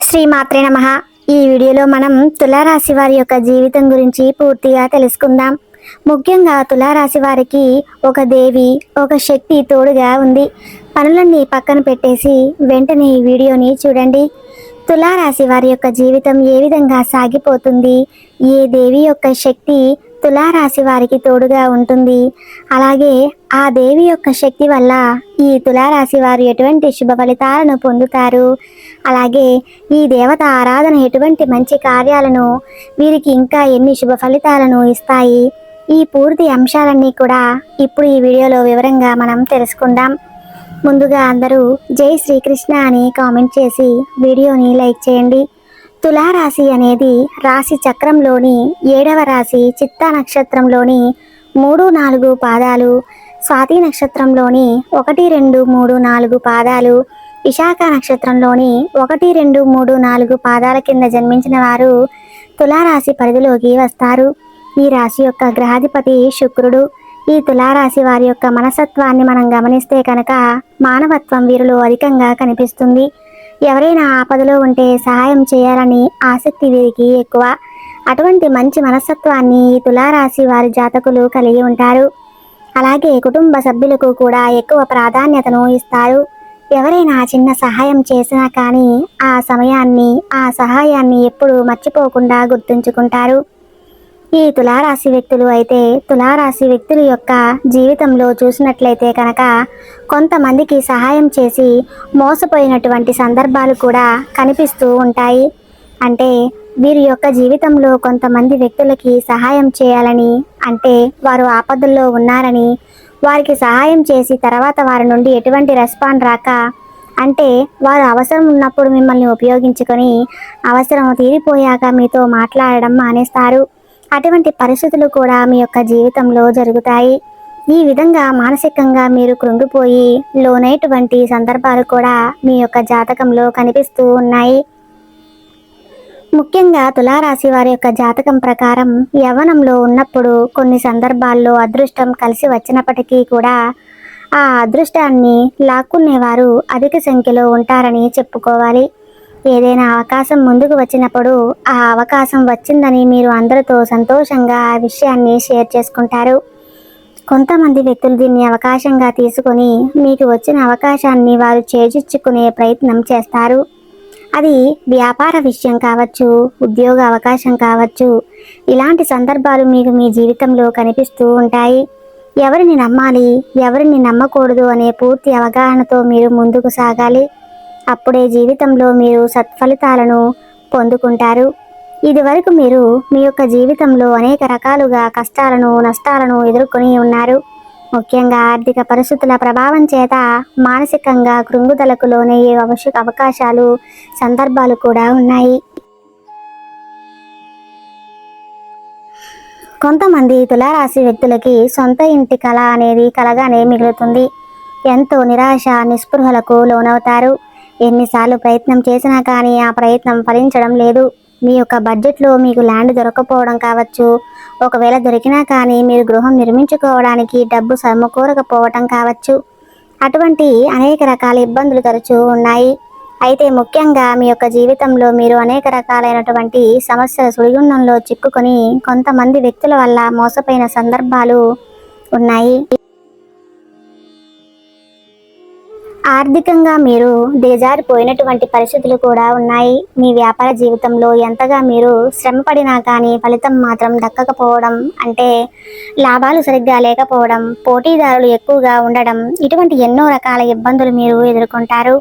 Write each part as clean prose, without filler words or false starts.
శ్రీమాత్రే నమః. ఈ వీడియోలో మనం తులారాశి వారి యొక్క జీవితం గురించి పూర్తిగా తెలుసుకుందాం. ముఖ్యంగా తులారాశి వారికి ఒక దేవి, ఒక శక్తి తోడుగా ఉంది. పనులన్నీ పక్కన పెట్టేసి వెంటనే ఈ వీడియోని చూడండి. తులారాశి వారి యొక్క జీవితం ఏ విధంగా సాగిపోతుంది, ఏ దేవి యొక్క శక్తి తులారాశి వారికి తోడుగా ఉంటుంది, అలాగే ఆ దేవి యొక్క శక్తి వల్ల ఈ తులారాశి వారు ఎటువంటి శుభ ఫలితాలను పొందుతారు, అలాగే ఈ దేవత ఆరాధన ఎటువంటి మంచి కార్యాలను వీరికి ఇంకా ఎన్ని శుభ ఫలితాలను ఇస్తాయి, ఈ పూర్తి అంశాలన్నీ కూడా ఇప్పుడు ఈ వీడియోలో వివరంగా మనం తెలుసుకుందాం. ముందుగా అందరూ జై శ్రీకృష్ణ అని కామెంట్ చేసి వీడియోని లైక్ చేయండి. తులారాశి అనేది రాశి చక్రంలోని 7వ రాశి. చిత్తా నక్షత్రంలోని 3, 4 పాదాలు, స్వాతి నక్షత్రంలోని 1, 2, 3, 4 పాదాలు, విశాఖ నక్షత్రంలోని 1, 2, 3, 4 పాదాల కింద జన్మించిన వారు తులారాశి పరిధిలోకి వస్తారు. ఈ రాశి యొక్క గ్రహాధిపతి శుక్రుడు. ఈ తులారాశి వారి యొక్క మనస్తత్వాన్ని మనం గమనిస్తే కనుక మానవత్వం వీరిలో అధికంగా కనిపిస్తుంది. ఎవరైనా ఆపదలో ఉంటే సహాయం చేయాలని ఆసక్తి వీరికి ఎక్కువ. అటువంటి మంచి మనస్తత్వాన్ని ఈ తులారాశి వారి జాతకులు కలిగి ఉంటారు. అలాగే కుటుంబ సభ్యులకు కూడా ఎక్కువ ప్రాధాన్యతను ఇస్తారు. ఎవరైనా చిన్న సహాయం చేసినా కానీ ఆ సమయాన్ని, ఆ సహాయాన్ని ఎప్పుడూ మర్చిపోకుండా గుర్తుంచుకుంటారు. ఈ తులారాశి వ్యక్తులు అయితే తులారాశి వ్యక్తుల యొక్క జీవితంలో చూసినట్లయితే కనుక కొంతమందికి సహాయం చేసి మోసపోయినటువంటి సందర్భాలు కూడా కనిపిస్తూ ఉంటాయి. అంటే వీరి యొక్క జీవితంలో కొంతమంది వ్యక్తులకి సహాయం చేయాలని, అంటే వారు ఆపదల్లో ఉన్నారని వారికి సహాయం చేసి తర్వాత వారి నుండి ఎటువంటి రెస్పాండ్ రాక, అంటే వారు అవసరం ఉన్నప్పుడు మిమ్మల్ని ఉపయోగించుకొని అవసరం తీరిపోయాక మీతో మాట్లాడడం మానేస్తారు. అటువంటి పరిస్థితులు కూడా మీ యొక్క జీవితంలో జరుగుతాయి. ఈ విధంగా మానసికంగా మీరు కృంగిపోయి లోనైనటువంటి సందర్భాలు కూడా మీ యొక్క జాతకంలో కనిపిస్తూ ఉన్నాయి. ముఖ్యంగా తులారాశి వారి యొక్క జాతకం ప్రకారం యవ్వనంలో ఉన్నప్పుడు కొన్ని సందర్భాల్లో అదృష్టం కలిసి వచ్చినప్పటికీ కూడా ఆ అదృష్టాన్ని లాక్కునేవారు అధిక సంఖ్యలో ఉంటారని చెప్పుకోవాలి. ఏదైనా అవకాశం ముందుకు వచ్చినప్పుడు ఆ అవకాశం వచ్చిందని మీరు అందరితో సంతోషంగా ఆ విషయాన్ని షేర్ చేసుకుంటారు. కొంతమంది వ్యక్తులు దీన్ని అవకాశంగా తీసుకొని మీకు వచ్చిన అవకాశాన్ని వారు చేజిచ్చుకునే ప్రయత్నం చేస్తారు. అది వ్యాపార విషయం కావచ్చు, ఉద్యోగ అవకాశం కావచ్చు. ఇలాంటి సందర్భాలు మీకు మీ జీవితంలో కనిపిస్తూ ఉంటాయి. ఎవరిని నమ్మాలి, ఎవరిని నమ్మకూడదు అనే పూర్తి అవగాహనతో మీరు ముందుకు సాగాలి. అప్పుడే జీవితంలో మీరు సత్ఫలితాలను పొందుకుంటారు. ఇది వరకు మీరు మీ యొక్క జీవితంలో అనేక రకాలుగా కష్టాలను, నష్టాలను ఎదుర్కొని ఉన్నారు. ముఖ్యంగా ఆర్థిక పరిస్థితుల ప్రభావం చేత మానసికంగా కృంగుదలకు లోనయ్యే అవకాశాలు, సందర్భాలు కూడా ఉన్నాయి. కొంతమంది తులారాశి వ్యక్తులకి సొంత ఇంటి కళ అనేది కలగానే మిగులుతుంది. ఎంతో నిరాశ, నిస్పృహలకు లోనవుతారు. ఎన్నిసార్లు ప్రయత్నం చేసినా కానీ ఆ ప్రయత్నం ఫలించడం లేదు. మీ యొక్క బడ్జెట్లో మీకు ల్యాండ్ దొరకపోవడం కావచ్చు, ఒకవేళ దొరికినా కానీ మీరు గృహం నిర్మించుకోవడానికి డబ్బు సమకూరకపోవటం కావచ్చు. అటువంటి అనేక రకాల ఇబ్బందులు తరచూ ఉన్నాయి. అయితే ముఖ్యంగా మీ యొక్క జీవితంలో మీరు అనేక రకాలైనటువంటి సమస్యల సుడిగుండంలో చిక్కుకొని కొంతమంది వ్యక్తుల వల్ల మోసపోయిన సందర్భాలు ఉన్నాయి. ఆర్థికంగా మీరు దిగజారిపోయినటువంటి పరిస్థితులు కూడా ఉన్నాయి. మీ వ్యాపార జీవితంలో ఎంతగా మీరు శ్రమపడినా కానీ ఫలితం మాత్రం దక్కకపోవడం, అంటే లాభాలు సరిగ్గా లేకపోవడం, పోటీదారులు ఎక్కువగా ఉండడం, ఇటువంటి ఎన్నో రకాల ఇబ్బందులు మీరు ఎదుర్కొంటారు.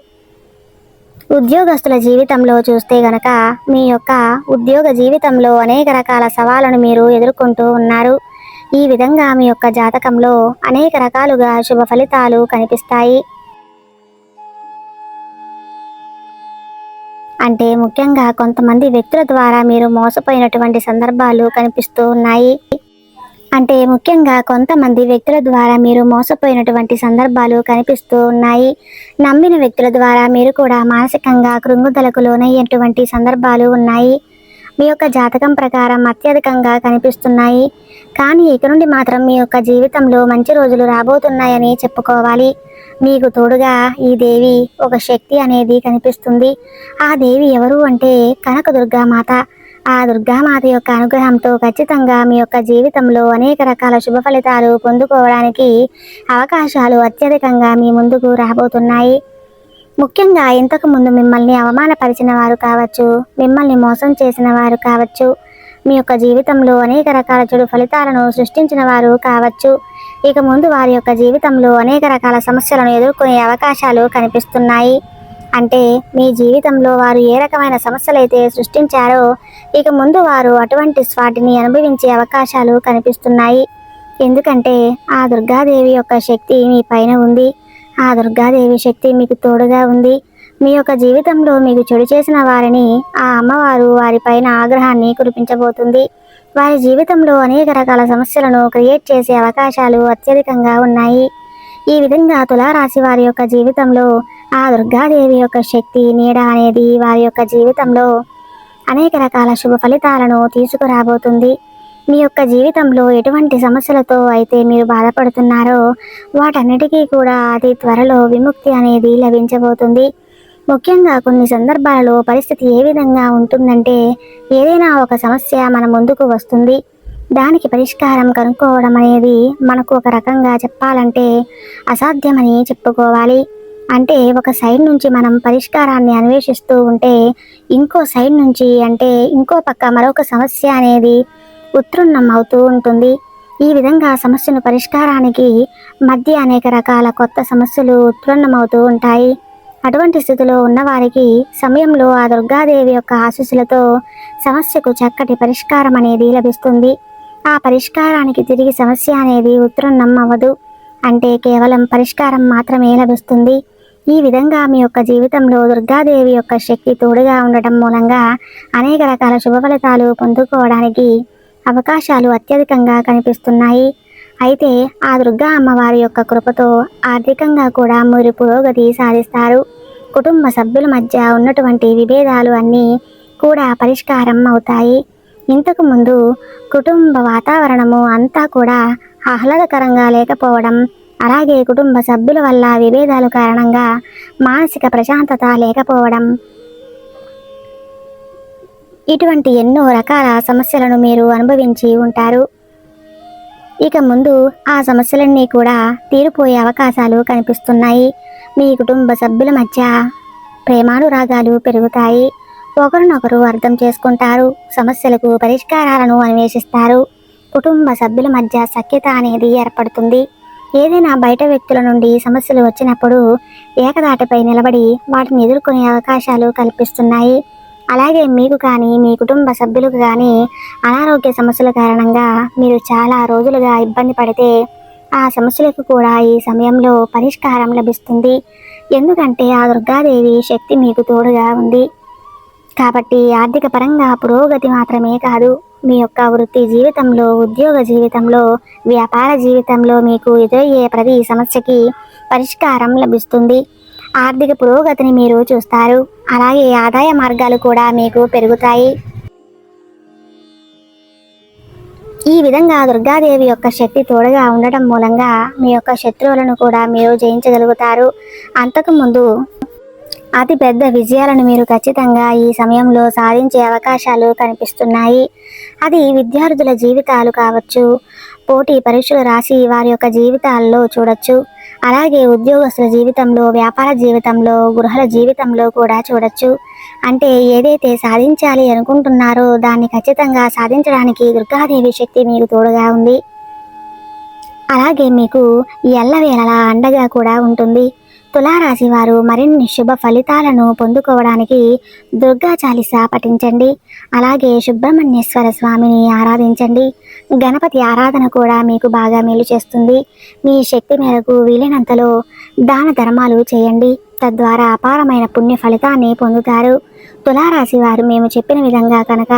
ఉద్యోగస్తుల జీవితంలో చూస్తే గనక మీ యొక్క ఉద్యోగ జీవితంలో అనేక రకాల సవాళ్ళను మీరు ఎదుర్కొంటూ ఉన్నారు. ఈ విధంగా మీ యొక్క జాతకంలో అనేక రకాలుగా శుభ ఫలితాలు కనిపిస్తాయి. అంటే ముఖ్యంగా కొంతమంది వ్యక్తుల ద్వారా మీరు మోసపోయినటువంటి సందర్భాలు కనిపిస్తూ ఉన్నాయి. అంటే ముఖ్యంగా కొంతమంది వ్యక్తుల ద్వారా మీరు మోసపోయినటువంటి సందర్భాలు కనిపిస్తూ ఉన్నాయి. నమ్మిన వ్యక్తుల ద్వారా మీరు కూడా మానసికంగా కృంగుదలకు లోనయ్యేటువంటి సందర్భాలు ఉన్నాయి. మీ యొక్క జాతకం ప్రకారం అత్యధికంగా కనిపిస్తున్నాయి. కానీ ఇక నుండి మాత్రం మీ యొక్క జీవితంలో మంచి రోజులు రాబోతున్నాయని చెప్పుకోవాలి. మీకు తోడుగా ఈ దేవి ఒక శక్తి అనేది కనిపిస్తుంది. ఆ దేవి ఎవరు అంటే కనకదుర్గామాత. ఆ దుర్గామాత యొక్క అనుగ్రహంతో ఖచ్చితంగా మీ యొక్క జీవితంలో అనేక రకాల శుభ ఫలితాలు పొందుకోవడానికి అవకాశాలు అత్యధికంగా మీ ముందుకు రాబోతున్నాయి. ముఖ్యంగా ఇంతకు ముందు మిమ్మల్ని అవమానపరిచిన వారు కావచ్చు, మిమ్మల్ని మోసం చేసిన వారు కావచ్చు, మీ యొక్క జీవితంలో అనేక రకాల చెడు ఫలితాలను సృష్టించిన వారు కావచ్చు, ఇక ముందు వారి యొక్క జీవితంలో అనేక రకాల సమస్యలను ఎదుర్కొనే అవకాశాలు కనిపిస్తున్నాయి. అంటే మీ జీవితంలో వారు ఏ రకమైన సమస్యలైతే సృష్టించారో ఇక ముందు వారు అటువంటి వాటిని అనుభవించే అవకాశాలు కనిపిస్తున్నాయి. ఎందుకంటే ఆ దుర్గాదేవి యొక్క శక్తి మీ పైన ఉంది. ఆ దుర్గాదేవి శక్తి మీకు తోడుగా ఉంది. మీ యొక్క జీవితంలో మీకు చెడు చేసిన వారిని ఆ అమ్మవారు వారిపైన ఆగ్రహాన్ని కురిపించబోతుంది. వారి జీవితంలో అనేక రకాల సమస్యలను క్రియేట్ చేసే అవకాశాలు అత్యధికంగా ఉన్నాయి. ఈ విధంగా తులారాశి వారి యొక్క జీవితంలో ఆ దుర్గాదేవి యొక్క శక్తి నీడ అనేది వారి యొక్క జీవితంలో అనేక రకాల శుభ ఫలితాలను తీసుకురాబోతుంది. మీ యొక్క జీవితంలో ఎటువంటి సమస్యలతో అయితే మీరు బాధపడుతున్నారో వాటన్నిటికీ కూడా అతి త్వరలో విముక్తి అనేది లభించబోతుంది. ముఖ్యంగా కొన్ని సందర్భాలలో పరిస్థితి ఏ విధంగా ఉంటుందంటే ఏదైనా ఒక సమస్య మన ముందుకు వస్తుంది. దానికి పరిష్కారం కనుక్కోవడం అనేది మనకు ఒక రకంగా చెప్పాలంటే అసాధ్యమని చెప్పుకోవాలి. అంటే ఒక సైడ్ నుంచి మనం పరిష్కారాన్ని అన్వేషిస్తూ ఉంటే ఇంకో సైడ్ నుంచి అంటే ఇంకో పక్క మరొక సమస్య అనేది ఉత్పన్నం అవుతూ ఉంటుంది. ఈ విధంగా సమస్యను పరిష్కారానికి మధ్య అనేక రకాల కొత్త సమస్యలు ఉత్పన్నమవుతూ ఉంటాయి. అటువంటి స్థితిలో ఉన్నవారికి సమయంలో ఆ దుర్గాదేవి యొక్క ఆశీస్సులతో సమస్యకు చక్కటి పరిష్కారం అనేది లభిస్తుంది. ఆ పరిష్కారానికి తిరిగి సమస్య అనేది ఉత్పన్నం అవ్వదు. అంటే కేవలం పరిష్కారం మాత్రమే లభిస్తుంది. ఈ విధంగా మీ యొక్క జీవితంలో దుర్గాదేవి యొక్క శక్తి తోడుగా ఉండటం మూలంగా అనేక రకాల శుభ ఫలితాలు పొందుకోవడానికి అవకాశాలు అత్యధికంగా కనిపిస్తున్నాయి. అయితే ఆ దుర్గా అమ్మవారి యొక్క కృపతో ఆర్థికంగా కూడా మీరు పురోగతి సాధిస్తారు. కుటుంబ సభ్యుల మధ్య ఉన్నటువంటి విభేదాలు అన్నీ కూడా పరిష్కారం అవుతాయి. ఇంతకు ముందు కుటుంబ వాతావరణము అంతా కూడా ఆహ్లాదకరంగా లేకపోవడం, అలాగే కుటుంబ సభ్యుల వల్ల విభేదాల కారణంగా మానసిక ప్రశాంతత లేకపోవడం, ఇటువంటి ఎన్నో రకాల సమస్యలను మీరు అనుభవించి ఉంటారు. ఇక ముందు ఆ సమస్యలన్నీ కూడా తీరిపోయే అవకాశాలు కనిపిస్తున్నాయి. మీ కుటుంబ సభ్యుల మధ్య ప్రేమానురాగాలు పెరుగుతాయి. ఒకరినొకరు అర్థం చేసుకుంటారు. సమస్యలకు పరిష్కారాలను అన్వేషిస్తారు. కుటుంబ సభ్యుల మధ్య సఖ్యత అనేది ఏర్పడుతుంది. ఏదైనా బయట వ్యక్తుల నుండి సమస్యలు వచ్చినప్పుడు ఏకదాటిపై నిలబడి వాటిని ఎదుర్కొనే అవకాశాలు కల్పిస్తున్నాయి. అలాగే మీకు కానీ మీ కుటుంబ సభ్యులకు కానీ అనారోగ్య సమస్యల కారణంగా మీరు చాలా రోజులుగా ఇబ్బంది పడితే ఆ సమస్యలకు కూడా ఈ సమయంలో పరిష్కారం లభిస్తుంది. ఎందుకంటే ఆ దుర్గాదేవి శక్తి మీకు తోడుగా ఉంది. కాబట్టి ఆర్థిక పరంగా పురోగతి మాత్రమే కాదు, మీ యొక్క వృత్తి జీవితంలో, ఉద్యోగ జీవితంలో, వ్యాపార జీవితంలో మీకు ఎదురయ్యే ప్రతి సమస్యకి పరిష్కారం లభిస్తుంది. ఆర్థిక పురోగతిని మీరు చూస్తారు. అలాగే ఆదాయ మార్గాలు కూడా మీకు పెరుగుతాయి. ఈ విధంగా దుర్గాదేవి యొక్క శక్తి తోడుగా ఉండటం మూలంగా మీ యొక్క శత్రువులను కూడా మీరు జయించగలుగుతారు. అంతకుముందు అతి పెద్ద విజయాలను మీరు ఖచ్చితంగా ఈ సమయంలో సాధించే అవకాశాలు కనిపిస్తున్నాయి. అది విద్యార్థుల జీవితాలు కావచ్చు, పోటీ పరీక్షలు రాసి వారి యొక్క జీవితాల్లో చూడొచ్చు. అలాగే ఉద్యోగస్తుల జీవితంలో, వ్యాపార జీవితంలో, గృహాల జీవితంలో కూడా చూడొచ్చు. అంటే ఏదైతే సాధించాలి అనుకుంటున్నారో దాన్ని ఖచ్చితంగా సాధించడానికి దుర్గాదేవి శక్తి మీకు తోడుగా ఉంది. అలాగే మీకు ఎల్లవేళలా అండగా కూడా ఉంటుంది. తులారాశి వారు మరిన్ని శుభ ఫలితాలను పొందుకోవడానికి దుర్గా చాలీసా పఠించండి. అలాగే సుబ్రహ్మణ్యేశ్వర స్వామిని ఆరాధించండి. గణపతి ఆరాధన కూడా మీకు బాగా మేలు చేస్తుంది. మీ శక్తి మేరకు వీలైనంతలో దాన ధర్మాలు చేయండి. తద్వారా అపారమైన పుణ్య ఫలితాన్ని పొందుతారు. తులారాశి వారు మేము చెప్పిన విధంగా కనుక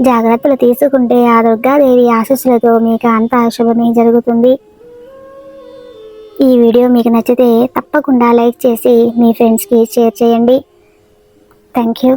జాగ్రత్తలు తీసుకుంటే ఆ దుర్గాదేవి ఆశీస్సులతో మీకు అంతా శుభమే జరుగుతుంది. ఈ వీడియో మీకు నచ్చితే తప్పకుండా లైక్ చేసి మీ ఫ్రెండ్స్కి షేర్ చేయండి. Thank you.